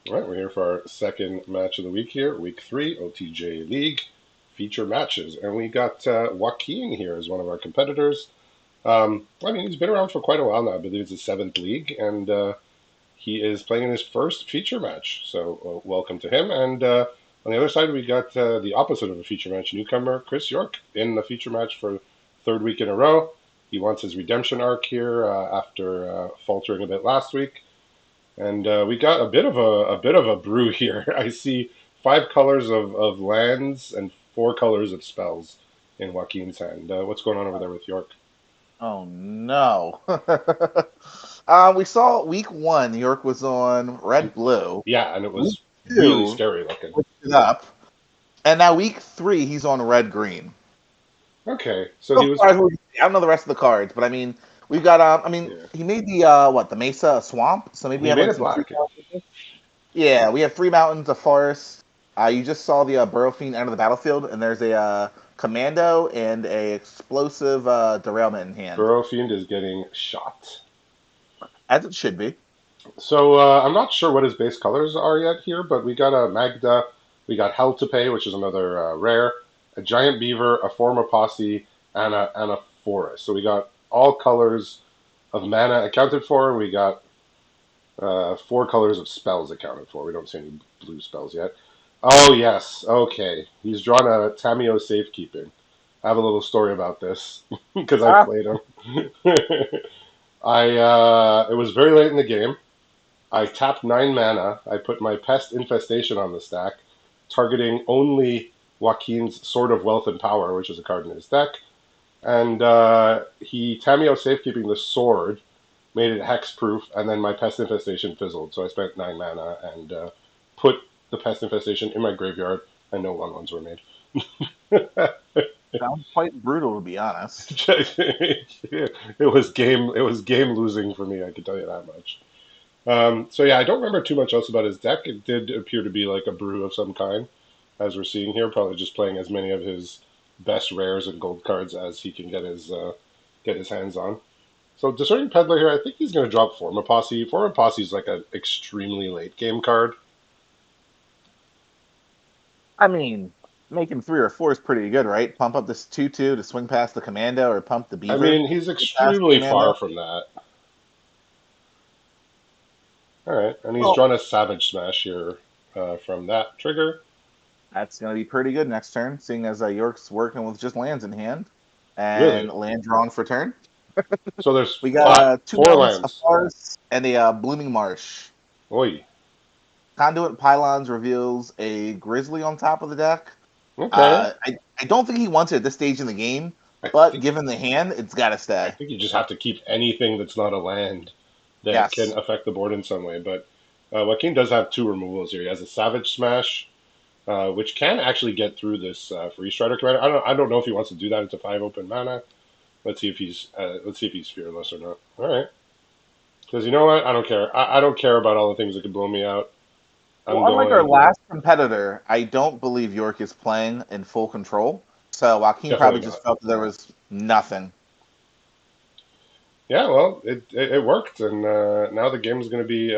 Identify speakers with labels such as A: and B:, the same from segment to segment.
A: All right, we're here for our second match of the week here, week 3, OTJ League feature matches. And we got Joaquin here as one of our competitors. He's been around for quite a while now. I believe it's his seventh league, and he is playing in his first feature match. So, welcome to him. And on the other side, we got the opposite of a feature match newcomer, Chris York, in the feature match for third week in a row. He wants his redemption arc here after faltering a bit last week. And we got a bit of a brew here. I see 5 colors of lands and 4 colors of spells in Joaquin's hand. What's going on over there with York?
B: Oh no. We saw week one, New York was on red blue.
A: Yeah, and it
B: Week
A: was really
B: two,
A: scary looking.
B: switched it up. And now week three, he's on red green.
A: Okay, so
B: So
A: he was.
B: far, I don't know the rest of the cards, but I mean, we've got
A: Yeah,
B: he made the the Mesa a swamp, so maybe we
A: he
B: have
A: made
B: like
A: it
B: some tree
A: black. Yeah.
B: mountains. Yeah, we have 3 mountains, a forest. You just saw the Burrow Fiend enter the battlefield, and there's a commando and a explosive derailment in hand,
A: Burrow Fiend is getting shot.
B: as it should be.
A: So I'm not sure what his base colors are yet here, but we got a Magda, we got Hell to Pay, which is another rare, a Giant Beaver, a Former Posse, and a Forest. So we got all colors of mana accounted for. We got 4 colors of spells accounted for. We don't see any blue spells yet. Oh yes, okay. He's drawn a Tameo Safekeeping. I have a little story about this because I
B: Ah,
A: played him. It was very late in the game. I tapped 9 mana. I put my Pest Infestation on the stack, targeting only Joaquin's Sword of Wealth and Power, which is a card in his deck. And he Tameo Safekeeping the sword, made it hexproof, and then my Pest Infestation fizzled. So I spent 9 mana and put the Pest Infestation in my graveyard, and no 1/1s were made.
B: sounds quite brutal, to be honest.
A: It was game. It was game losing for me. I can tell you that much. So yeah, I don't remember too much else about his deck. It did appear to be like a brew of some kind, as we're seeing here. Probably just playing as many of his best rares and gold cards as he can get his hands on. So Discerning Peddler here, I think he's going to drop Forma Posse. Forma Posse is like an extremely late game card.
B: I mean, making 3 or 4 is pretty good, right? Pump up this 2/2 to swing past the commando, or pump the
A: I
B: beaver
A: mean, he's
B: to past the
A: extremely far
B: commando.
A: from that. All right, and he's
B: Well,
A: drawn a Savage Smash here from that trigger.
B: that's going to be pretty good next turn, seeing as York's working with just lands in hand
A: Really?
B: and land drawn for turn.
A: So there's
B: We got two
A: four
B: mountains, a
A: lands.
B: forest, and a blooming marsh.
A: Oi.
B: Conduit Pylons reveals a grizzly on top of the deck.
A: Okay.
B: I don't think he wants it at this stage in the game,
A: I
B: but
A: think
B: given the hand, it's got to
A: I
B: stay.
A: think you just have to keep anything that's not a land that can
B: Yes.
A: affect the board in some way. But Joaquin does have 2 removals here. He has a Savage Smash, which can actually get through this Free Strider commander. I don't know if he wants to do that into 5 open mana. Let's see if he's fearless or not. All right, because you know what? I don't care. I don't care about all the things that could blow me out. I'm
B: Well, unlike our
A: going
B: last competitor, I don't believe York is playing in full control. So Joaquin probably
A: definitely
B: just
A: not.
B: felt that there was nothing.
A: Yeah, well, it worked, and now the game is going to be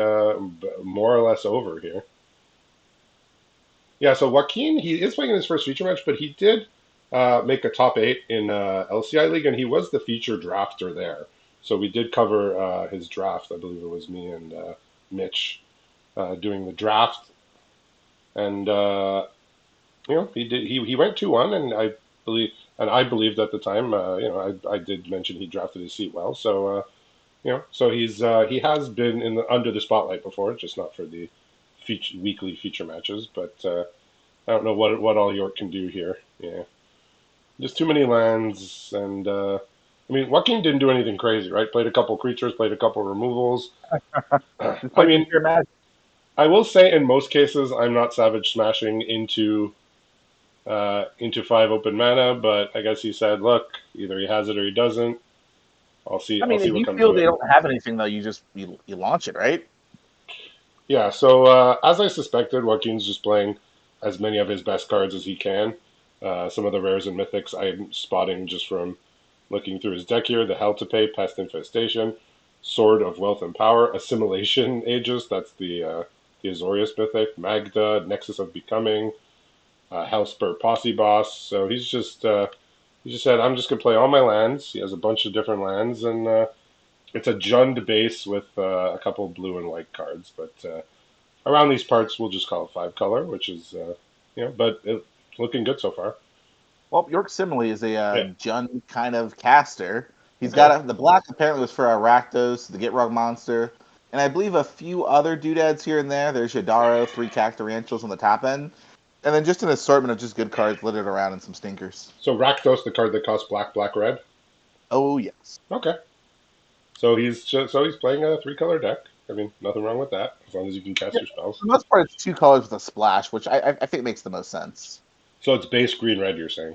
A: more or less over here. Yeah, so Joaquin, he is playing in his first feature match, but he did make a top 8 in LCI League, and he was the feature drafter there. So we did cover his draft. I believe it was me and Mitch doing the draft, and he went 2-1, and I believed at the time, I did mention he drafted his seat well, so so he has been under the spotlight before, just not for the weekly feature matches, but. I don't know what all York can do here. Yeah, just too many lands, and Joaquin didn't do anything crazy, right? Played a couple creatures, played a couple removals.
B: Just
A: I
B: play some
A: mean,
B: pure magic.
A: I will say in most cases I'm not savage smashing into 5 open mana, but I guess he said, look, either he has it or he doesn't. I'll see.
B: I
A: I'll
B: mean,
A: see
B: if
A: what
B: you
A: comes
B: feel
A: of
B: they
A: it.
B: don't have anything, though, you launch it, right?
A: Yeah. So as I suspected, Joaquin's just playing as many of his best cards as he can. Some of the rares and mythics I'm spotting just from looking through his deck here: the Hell to Pay, Pest Infestation, Sword of Wealth and Power, Assimilation Aegis. That's the the Azorius Mythic, Magda, Nexus of Becoming, Hellspur Posse Boss. So he just said, I'm just gonna play all my lands. He has a bunch of different lands, and it's a Jund base with a couple blue and white cards. But around these parts, we'll just call it 5 color, which is but it's looking good so far.
B: Well, York Simile is a
A: Yeah.
B: Jund kind of caster. He's
A: Okay.
B: got the black apparently was for Rakdos, the Get Rug monster, and I believe a few other doodads here and there. There's Yadaro, 3 Cactarantulas on the top end, and then just an assortment of just good cards littered around and some stinkers.
A: So Rakdos, the card that costs black, black, red.
B: Oh yes.
A: Okay. So he's playing a 3 color deck. I mean, nothing wrong with that as long as you can cast
B: Yeah,
A: your spells.
B: for the most part, it's 2 colors with a splash, which I think makes the most sense.
A: So it's base green, red. You're saying,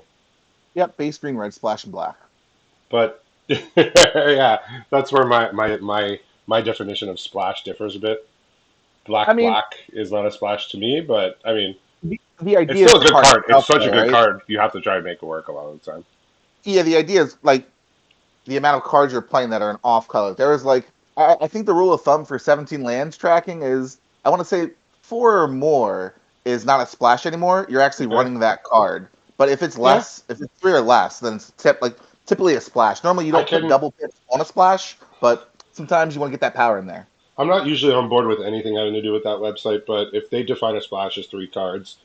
B: Yep, base green, red, splash, and black.
A: but yeah, that's where my definition of splash differs a bit.
B: I
A: Black,
B: mean,
A: black is not a splash to me, but I mean,
B: the
A: it's
B: idea is
A: still a
B: the
A: good
B: card
A: card. It's
B: itself,
A: such a
B: though,
A: good
B: right?
A: card. You have to try and make it work a lot of the time.
B: Yeah, the idea is like the amount of cards you're playing that are an off color. There is like I think the rule of thumb for 17 lands tracking is I want to say 4 or more is not a splash anymore. You're actually
A: Okay.
B: running that card. But if it's
A: Yeah,
B: less, if it's 3 or less, then it's typically a splash. Normally you
A: I
B: don't put
A: can.
B: double pips on a splash, but sometimes you want to get that power in there.
A: I'm not usually on board with anything having to do with that website, but if they define a splash as 3 cards,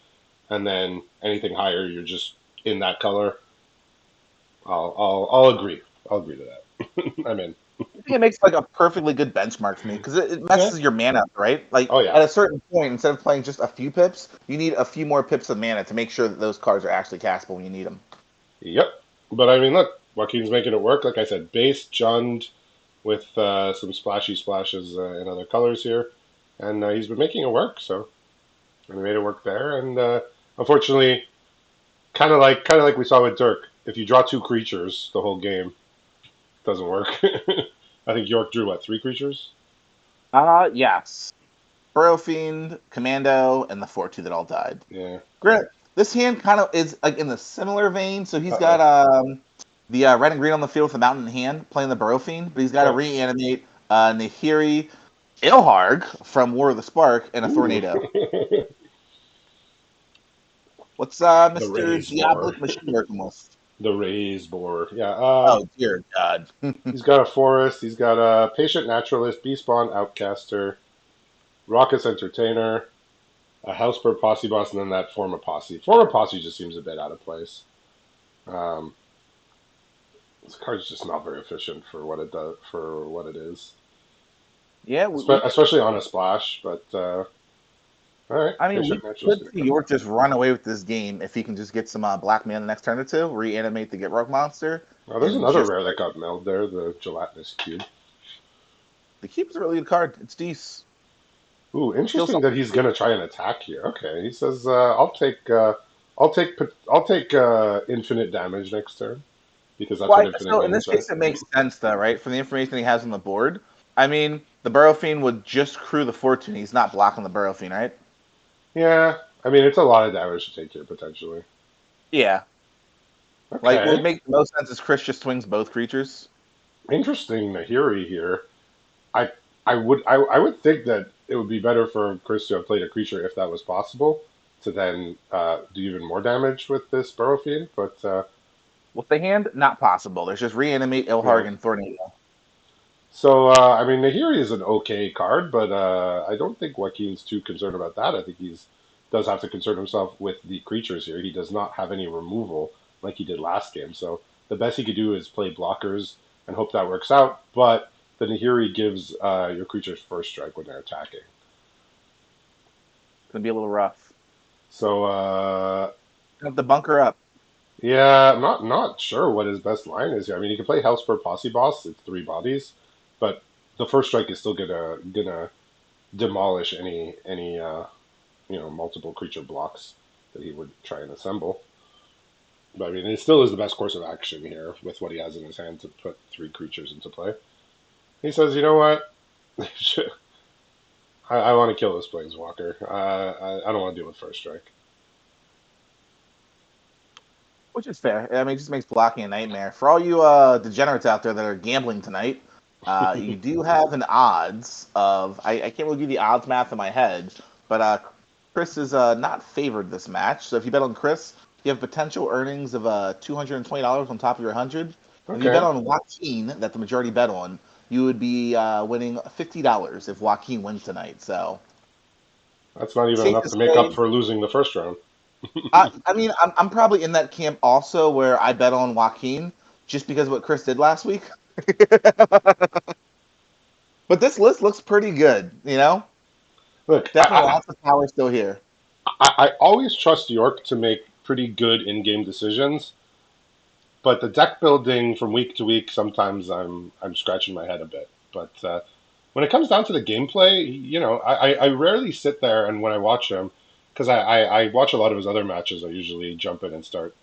A: and then anything higher, you're just in that color. I'll agree. I'll agree to that. I'm in.
B: I think it makes like a perfectly good benchmark for me because it
A: Yeah.
B: messes your mana up, right? Like
A: Oh yeah.
B: at a certain point, instead of playing just a few pips, you need a few more pips of mana to make sure that those cards are actually castable when you need them.
A: Yep. But I mean, look, Joaquin's making it work. Like I said, base Jund with some splashy splashes in other colors here, and he's been making it work. So and he made it work there. And unfortunately, kind of like we saw with Dirk, if you draw 2 creatures the whole game, it doesn't work. I think York drew what 3 creatures?
B: Yes. Burrow Fiend, Commando, and the 4-2 that all died.
A: Yeah.
B: Granted, this hand kind of is like in the similar vein. So he's
A: Uh
B: got
A: oh.
B: the red and green on the field with the mountain in hand, playing the Burrow Fiend, but he's got to
A: Okay.
B: reanimate Nahiri Ilharg from War of the Spark and a
A: Ooh.
B: Tornado. What's
A: The
B: Mr.
A: raise boar.
B: Diabolic Machine working with?
A: The raise boar. Yeah.
B: Oh dear God.
A: He's got a forest. He's got a patient naturalist, bee spawn outcaster, raucous entertainer, a housebird posse boss, and then that form of posse. Form of posse just seems a bit out of place. Um, this card's just not very efficient for what it does for what it is,
B: Yeah, we could.
A: especially on a splash. But all right,
B: I mean, we
A: patient naturalist
B: could
A: gonna
B: see
A: come
B: York
A: back.
B: just run away with this game if he can just get some black mana the next turn or two, reanimate the Get Rug monster,
A: Oh, there's
B: and
A: another
B: just
A: rare that got milled there, the gelatinous cube.
B: the keep is a really good card. It's decent.
A: Ooh,
B: Kill
A: interesting that
B: something
A: he's
B: free.
A: gonna try and attack here. Okay, he says, I'll take infinite damage next turn because that's
B: Well,
A: what infinite
B: so in
A: means,
B: this
A: right?
B: case, it makes sense though, right? From the information he has on the board. I mean, the Burrow Fiend would just crew the Fortune. He's not blocking the Burrow Fiend, right?
A: Yeah, I mean it's a lot of damage to take here potentially.
B: Yeah. Like, what would
A: Okay,
B: make the most sense is Chris just swings both creatures.
A: interesting Nahiri here. I I would think that it would be better for Chris to have played a creature if that was possible to then do even more damage with this Burrow Fiend, but
B: With the hand, not possible. There's just reanimate
A: yeah.
B: Ilharg and Tornado.
A: So I mean Nahiri is an okay card, but I don't think Joaquin's too concerned about that. I think he's does have to concern himself with the creatures here. He does not have any removal like he did last game. So the best he could do is play blockers and hope that works out. But the Nahiri gives your creatures first strike when they're attacking.
B: It's gonna be a little rough.
A: So
B: Have to bunker up.
A: yeah, I'm not sure what his best line is here. I mean, he can play Hellspur Posse Boss. It's 3 bodies, but the first strike is still gonna demolish any multiple creature blocks that he would try and assemble. But I mean, it still is the best course of action here with what he has in his hand to put 3 creatures into play. He says, you know what? I want to kill this planeswalker. I don't want to deal with first strike.
B: Which is fair. I mean, it just makes blocking a nightmare. For all you degenerates out there that are gambling tonight, you do have an odds of I can't really do the odds math in my head, But Chris is not favored this match. So if you bet on Chris, you have potential earnings of $220 on top of your 100. If you bet
A: Okay,
B: on Joaquin, that the majority bet on, you would be winning $50 if Joaquin wins tonight. So
A: that's not even
B: safe
A: enough
B: to
A: to make up
B: say,
A: for losing the first round.
B: I mean, I'm probably in that camp also where I bet on Joaquin just because of what Chris did last week. But this list looks pretty good, you know?
A: Look,
B: Definitely lots of power still here.
A: I always trust York to make pretty good in-game decisions, but the deck building from week to week, sometimes I'm scratching my head a bit. But when it comes down to the gameplay, I rarely sit there and when I watch him, because I watch a lot of his other matches, I usually jump in and start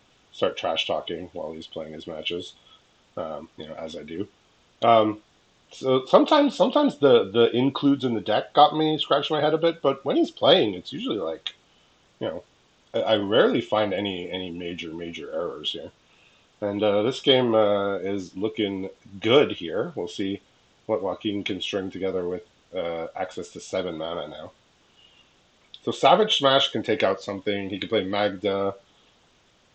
A: trash talking while he's playing his matches, as I do. Um, so sometimes the includes in the deck got me scratching my head a bit, but when he's playing, it's usually like, you know, I rarely find any major errors here. And this game is looking good here. We'll see what Joaquin can string together with access to 7 mana now. So Savage Smash can take out something. He can play Magda.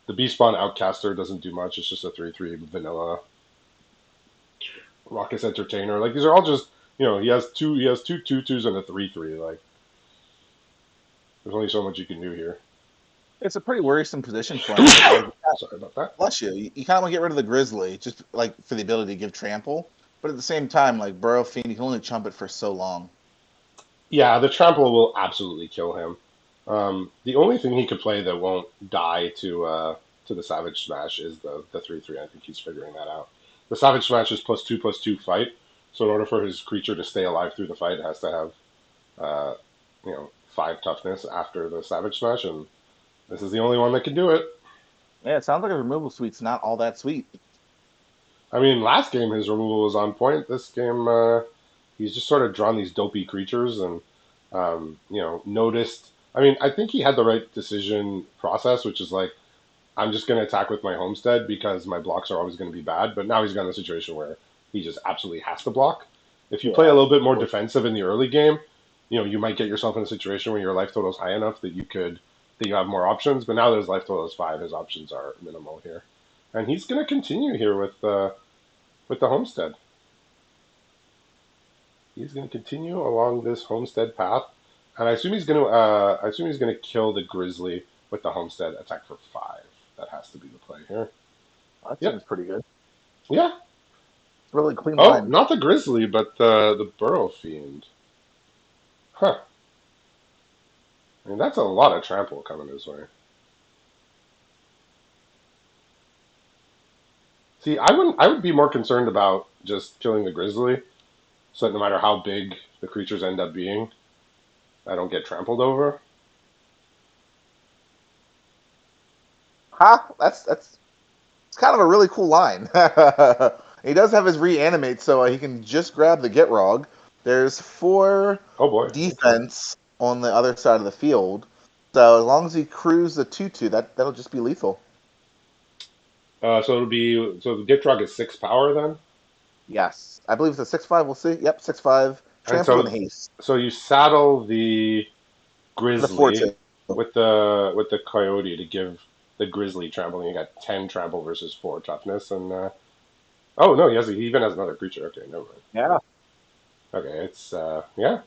A: The Beast Spawn Outcaster doesn't do much. It's just a 3/3 vanilla. Raucous Entertainer. Like these are all just, he has two 2/2s and a 3/3. Like there's only so much you can do here.
B: It's a pretty worrisome position for him because, like,
A: Sorry about that.
B: bless you, you kind of want to get rid of the Grizzly just like for the ability to give trample. But at the same time, like Burrow Fiend, you can only chump it for so long.
A: Yeah, the trample will absolutely kill him. The only thing he could play that won't die to the Savage Smash is the 3/3. I think he's figuring that out. The Savage Smash is +2/+2 fight, so in order for his creature to stay alive through the fight, it has to have 5 toughness after the Savage Smash, and this is the only one that can do it.
B: Yeah, it sounds like a removal suite's not all that sweet.
A: I mean, last game his removal was on point. This game, he's just sort of drawn these dopey creatures and, noticed. I mean, I think he had the right decision process, which is like, I'm just going to attack with my homestead because my blocks are always going to be bad. But now he's got in a situation where he just absolutely has to block. If you play a
B: Yeah,
A: little bit more
B: of
A: defensive in the early game, you might get yourself in a situation where your life total is high enough that you have more options. But now that his life total is 5, his options are minimal here, and he's going to continue here with the homestead. He's going to continue along this homestead path, and I assume he's going to kill the grizzly with the homestead attack for 5. That has to be the play here.
B: that
A: Yep.
B: seems pretty good.
A: Yeah.
B: It's a really clean
A: Oh,
B: line.
A: not the grizzly, but the burrow fiend. Huh. I mean, that's a lot of trample coming his way. See, I would be more concerned about just killing the grizzly, so that no matter how big the creatures end up being, I don't get trampled over.
B: Ha! That's it's kind of a really cool line. He does have his reanimate, so he can just grab the Gitrog. There's 4
A: Oh boy. Okay.
B: defense on the other side of the field. So as long as he crews the 2/2, that'll just be lethal.
A: So the Gitrog is 6 power then,
B: Yes. I believe it's a 6/5. We'll see. Yep, 6/5.
A: and
B: Trample and
A: so
B: haste.
A: so you saddle the
B: The 4
A: grizzly
B: 2.
A: with the coyote to give the grizzly trample. And you got 10 trample versus 4 toughness, and oh no, he even has another creature. Okay, never mind.
B: Yeah.
A: Okay, it's yeah,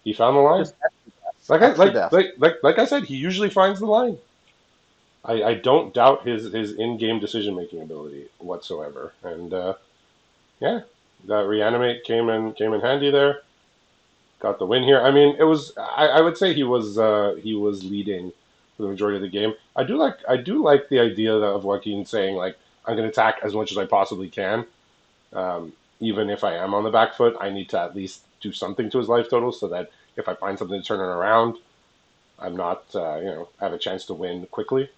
A: he found the line.
B: Just extra death.
A: Like I
B: Extra
A: like
B: death.
A: like like I said, he usually finds the line. I don't doubt his in-game decision making ability whatsoever, and yeah, that reanimate came in handy there. Got the win here. I mean, I would say he was leading for the majority of the game. I do like the idea of Joaquin saying like I'm going to attack as much as I possibly can, even if I am on the back foot. I need to at least do something to his life total so that if I find something to turn it around, I'm not have a chance to win quickly.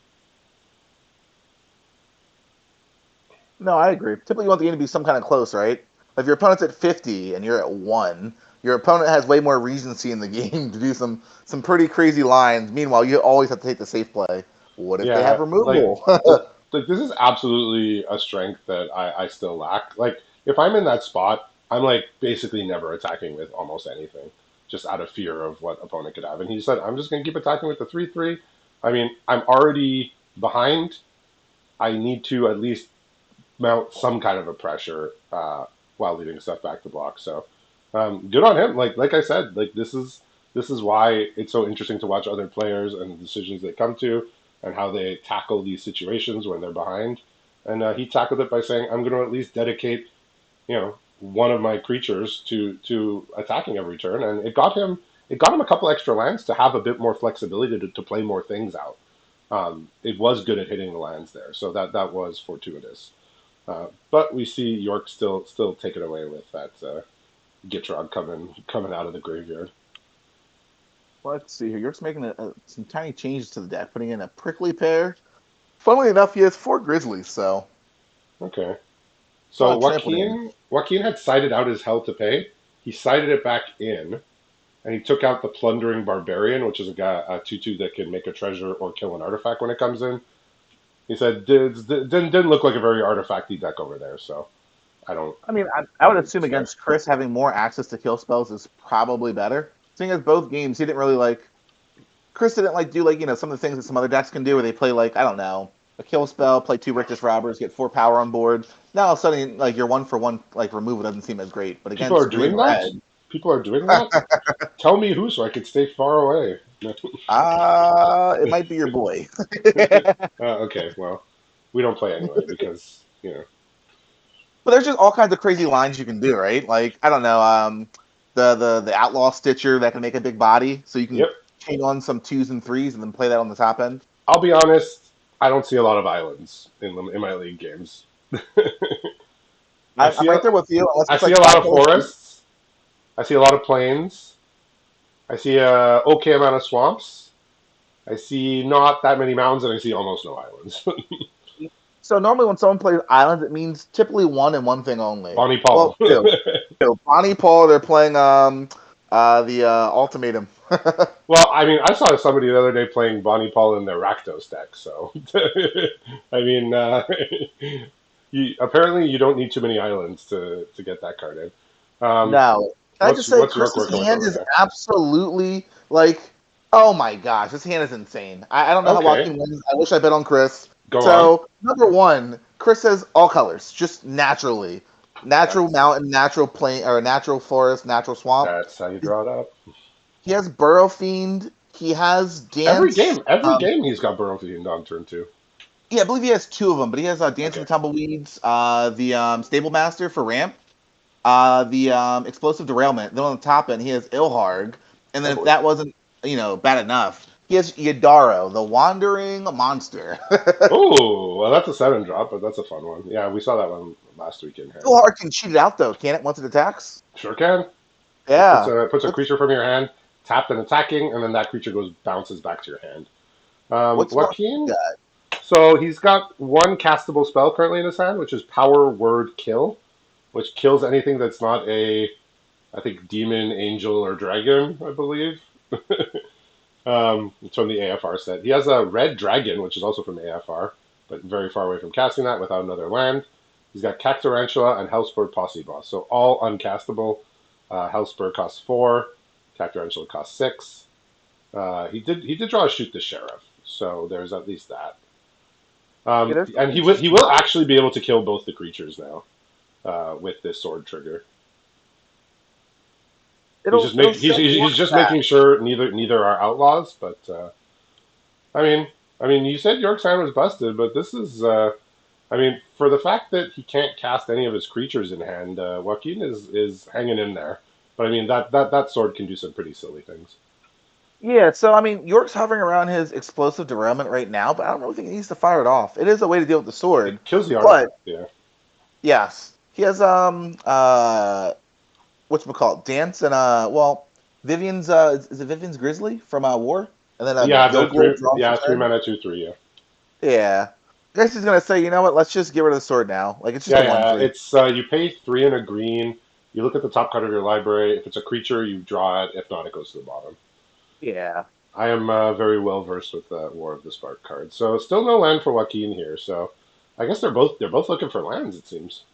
B: No, I agree. Typically, you want the game to be some kind of close, right? If your opponent's at 50 and you're at 1, your opponent has way more regency in the game to do some pretty crazy lines. Meanwhile, you always have to take the safe play. What if they have
A: Yeah, like
B: removal?
A: like like this is absolutely a strength that I still lack. Like if I'm in that spot, I'm like basically never attacking with almost anything. just out of fear of what opponent could have. And he said, I'm just going to keep attacking with the 3-3. I mean, I'm already behind. I need to at least mount some kind of a pressure while leaving stuff back to block. So good on him. Like I said, like this is why it's so interesting to watch other players and the decisions they come to and how they tackle these situations when they're behind. And he tackled it by saying, "I'm going to at least dedicate, one of my creatures to attacking every turn," and it got him a couple extra lands to have a bit more flexibility to play more things out. It was good at hitting the lands there, so that was fortuitous. But we see York still taking away with that Gitrog coming out of the graveyard.
B: Let's see here. You're just making some tiny changes to the deck, putting in a prickly pear. Funnily enough, he has 4 Grizzlies, so
A: Okay,
B: a lot
A: so
B: of trampled in.
A: Joaquin had sided out his hell to pay. He sided it back in, and he took out the plundering barbarian, which is a 2/2 that can make a treasure or kill an artifact when it comes in. He said didn't look like a very artifacty deck over there, so I don't
B: I mean, I
A: I
B: would
A: wouldn't
B: assume
A: say.
B: against Chris having more access to kill spells is probably better. Seeing as both games, he didn't really like. Chris didn't like do some of the things that some other decks can do, where they play I don't know, a kill spell, play 2 Rictus Robbers, get 4 power on board. Now all of a sudden your 1-for-1 removal doesn't seem as great. But
A: People are
B: against green
A: doing that.
B: red,
A: People are doing that. Tell me who, so I could stay far away.
B: it might be your boy.
A: Okay, well, we don't play anyway because
B: But there's just all kinds of crazy lines you can do, right? Like I don't know, the Outlaw Stitcher that can make a big body, so you can
A: Yep.
B: chain on some 2s and 3s and then play that on the top end.
A: I'll be honest. I don't see a lot of islands in my league games. I
B: I'm
A: see a,
B: right there with you, unless
A: I
B: it's
A: see
B: like
A: a lot
B: five
A: of
B: colors.
A: forests. I see a lot of plains. I see a okay amount of swamps. I see not that many mountains, and I see almost no islands.
B: So normally when someone plays islands, it means typically one and one thing only.
A: Bonnie
B: Well,
A: Paul.
B: two. Bonnie Paul, they're playing the ultimatum.
A: Well, I mean, I saw somebody the other day playing Bonnie Paul in their Rakdos deck. So, I mean, apparently you don't need too many islands to get that card in.
B: No. Can I just say
A: What's York
B: Chris's
A: working with
B: hand
A: over
B: is
A: there?
B: absolutely oh my gosh, this hand is insane. I don't know how
A: Okay,
B: Joaquin wins. I wish I bet on Chris.
A: go on.
B: So number one, Chris has all colors, just naturally. Natural
A: That's
B: mountain, natural plain or natural forest, natural swamp.
A: that's how you draw it up.
B: He has Burrow Fiend. He has
A: Every
B: Dance.
A: game, every game, he's got Burrow Fiend on turn two.
B: Yeah, I believe he has 2 of them, but he has Dance of
A: Okay,
B: the Tumbleweeds, the Stable Master for ramp, the Explosive Derailment. Then on the top end, he has Ilharg, and
A: oh
B: then if
A: boy.
B: that wasn't bad enough, he has Yadaro, the Wandering Monster.
A: Oh, well, that's a 7 drop, but that's a fun one. Yeah, we saw that one last week in hand.
B: Ilharg can cheat it out though, can it? Once it attacks.
A: Sure can. It puts
B: Yeah.
A: a creature from your hand, tapped and attacking, and then that creature bounces back to your hand.
B: What's Joaquin
A: Joaquin,
B: got?
A: so he's got one castable spell currently in his hand, which is Power Word Kill, which kills anything that's not I think, demon, angel, or dragon, I believe. It's from the AFR set. He has a red dragon, which is also from the AFR, but very far away from casting that without another land. He's got Cactarantula and Hellspur Posse Boss, so all uncastable. Hellspur costs 4, Cactarantula costs 6. He did draw a Shoot the Sheriff, so there's at least that.
B: Yeah, there's
A: And
B: something
A: he will
B: smart.
A: actually be able to kill both the creatures now with this sword trigger. He's just
B: It'll
A: make
B: set you
A: he's
B: up
A: just
B: for that.
A: making sure neither are outlaws. But I mean, you said Yorkshire was busted, but this is for the fact that he can't cast any of his creatures in hand, Joaquin is hanging in there. But I mean that sword can do some pretty silly things.
B: Yeah, so I mean, York's hovering around his explosive derailment right now, but I don't really think he needs to fire it off. It is a way to deal with the sword,
A: It kills the
B: but
A: artifact. Yeah,
B: yes, he has whatchamacallit, Dance and Vivian's is it Vivian's Grizzly from War, and then
A: yeah.
B: Go
A: The
B: Gold
A: three
B: draw for
A: yeah three
B: turn.
A: mana 2/3. Yeah,
B: Yeah, I guess he's gonna say, you know what, let's just get rid of the sword now. Like it's just
A: yeah,
B: a one
A: yeah.
B: three.
A: It's you pay 3 and a green. You look at the top card of your library. If it's a creature, you draw it. If not, it goes to the bottom.
B: Yeah.
A: I am very well versed with War of the Spark card. So still no land for Joaquin here. So I guess they're both looking for lands. It seems.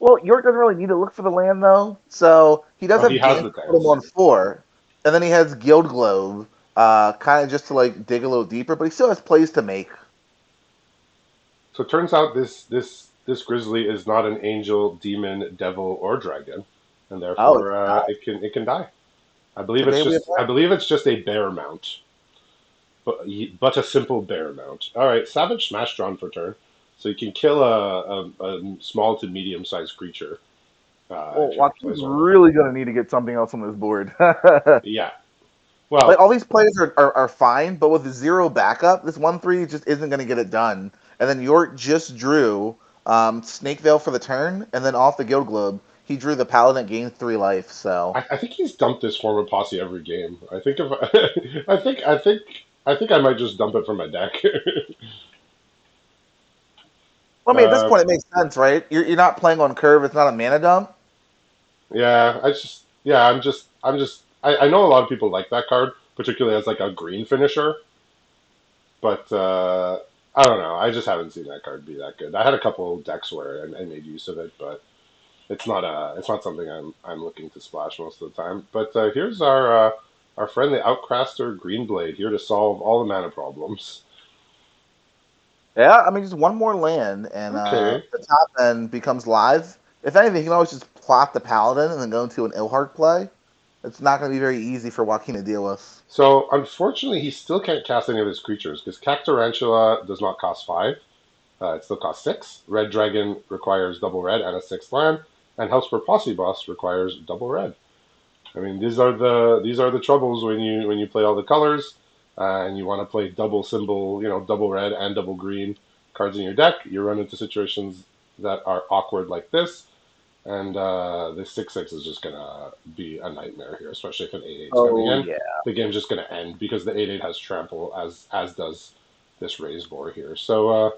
B: Well, York doesn't really need to look for the land though, so he does
A: Oh, he
B: have
A: has
B: Dance
A: the
B: to put him
A: dance.
B: on 4. and then he has Guild Globe, kind of just to like dig a little deeper, but he still has plays to make.
A: So it turns out this grizzly is not an angel, demon, devil, or dragon, and
B: Oh, it's
A: therefore
B: not.
A: it can die.
B: Today we have
A: I believe it's just a bear mount, but a simple bear mount. All right, Savage Smash drawn for turn, so you can kill a small to medium sized creature
B: well,
A: if you have
B: Joaquin's
A: placeholder.
B: really going to need to get something else on this board. Like
A: Yeah. Well,
B: all these plays are fine, but with zero backup, this 1/3 just isn't going to get it done. And then York just drew Snake Veil for the turn, and then off the Guild Globe, he drew the Paladin, gained 3 life. So
A: I think he's dumped this form of posse every game. I think if I might just dump it from my deck.
B: well, I mean, at this
A: uh,
B: point, it makes sense, right? You're not playing on curve; it's not a mana dump.
A: yeah, I know a lot of people like that card, particularly as like a green finisher, but I don't know. I just haven't seen that card be that good. I had a couple decks where I made use of it, but it's not something I'm looking to splash most of the time. But here's our friend the Outcaster Greenblade here to solve all the mana problems.
B: Yeah, I mean, just one more land, and
A: Okay.
B: the top end becomes live. If anything, you can always just plot the Paladin and then go into an Ilhark play. It's not going to be very easy for Joaquin to deal with.
A: So unfortunately, he still can't cast any of his creatures because Cactarantula does not cost 5. It still costs 6. Red Dragon requires double red and a 6th land, and Hellspur Posse Boss requires double red. I mean, these are the troubles when you play all the colors and you want to play double symbol, double red and double green cards in your deck. You run into situations that are awkward like this, and the 6/6 is just gonna be a nightmare here, especially if an 8/8's coming
B: Oh
A: in.
B: yeah.
A: The game's just gonna end because the 8/8 has trample as does this raise boar here. So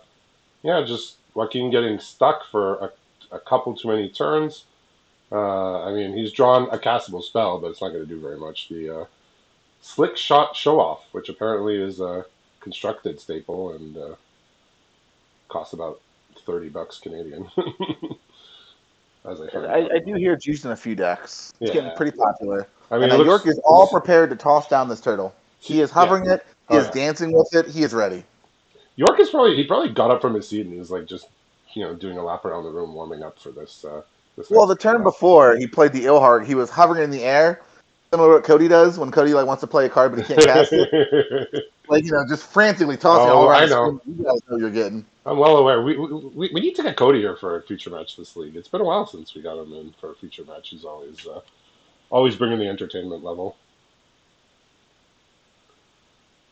A: yeah, just Joaquin getting stuck for a couple too many turns. I mean, he's drawn a castable spell, but it's not going to do very much. The Slick Shot Show Off, which apparently is a constructed staple and costs about $30 Canadian, as I found out.
B: I do hear it's used in a few decks. It's getting
A: Yeah,
B: pretty popular.
A: I mean,
B: And
A: it
B: York
A: looks.
B: is all prepared to toss down this turtle. He is
A: Yeah.
B: hovering it. He
A: Oh
B: is
A: yeah.
B: dancing with it. He is ready.
A: York is probably got up from his seat and he was like just doing a lap around the room warming up for this
B: Well,
A: next
B: the
A: game.
B: turn before he played the Ilhark, he was hovering in the air, similar to what Cody does when Cody like wants to play a card but he can't cast it. Like just frantically tossing it all
A: Oh,
B: around
A: I
B: the
A: know.
B: screen. You guys know you're getting.
A: I'm well aware. We need to get Cody here for a future match this league. It's been a while since we got him in for a future match. He's always bringing the entertainment level.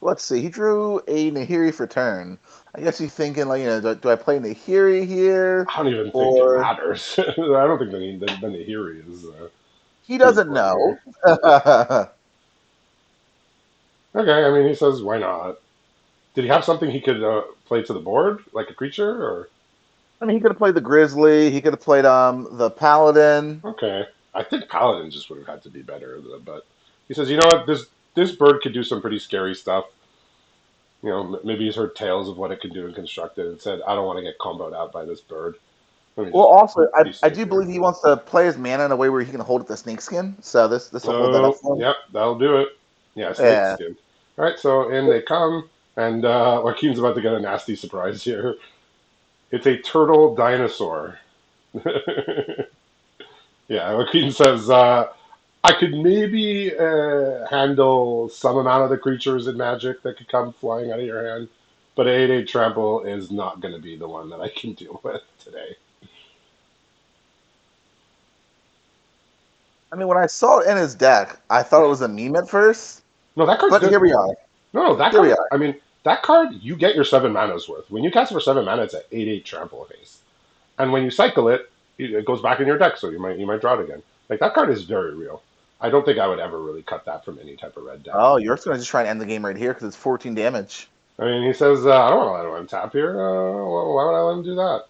B: Let's see. He drew a Nahiri for turn. I guess he's thinking like do I play Nahiri here
A: I don't even think it
B: or
A: matters. I don't think the Nahiri is
B: he
A: too
B: doesn't
A: important
B: know.
A: here.
B: I
A: Okay, I mean he says why not? Did he have something he could play to the board like a creature or
B: mean, he could have played the Grizzly. He could have played the Paladin.
A: okay? I think Paladin just would have had to be better, but he says you know what this bird could do some pretty scary stuff. Maybe he's heard tales of what it can do in constructed and said I don't want to get comboed out by this bird. Let me
B: Well,
A: just
B: also,
A: be
B: I
A: safe
B: do
A: here.
B: believe he wants to play his mana in a way where he can hold it the snake skin. So this will hold that up
A: Oh,
B: for him.
A: yep, that'll do it. Yeah, snake
B: Yeah.
A: skin. All right, so in they come, and Joaquin's about to get a nasty surprise here. It's a turtle dinosaur. Yeah, Joaquin says, I could maybe handle some amount of the creatures in Magic that could come flying out of your hand, but 8/8 Trample is not going to be the one that I can deal with today.
B: I mean, when I saw it in his deck, I thought it was a meme at first,
A: No, that card's
B: but
A: good.
B: here we are.
A: No, that
B: Here we
A: card.
B: are.
A: I mean, that card. You get your 7 mana's worth. When you cast it for 7 mana, it's an 8/8 trample haste, and when you cycle it, it goes back in your deck, so you might draw it again. Like that card is very real. I don't think I would ever really cut that from any type of red deck.
B: Oh, York's gonna just try and end the game right here because it's 14 damage.
A: I mean, he says, I don't want to let him tap here. Why would I let him do that?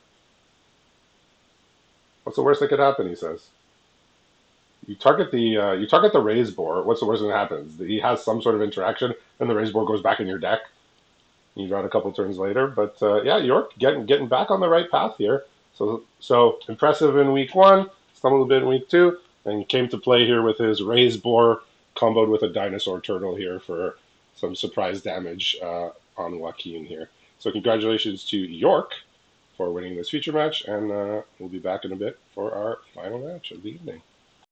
A: What's the worst that could happen? He says. You target the raise board. What's the worst that happens? He has some sort of interaction, and the raise board goes back in your deck. You draw it a couple turns later, but yeah, York getting back on the right path here. So impressive in week one, stumbled a bit in week two, and came to play here with his raise boar comboed with a dinosaur turtle here for some surprise damage on Joaquin here. So congratulations to York for winning this feature match, and we'll be back in a bit for our final match of the evening.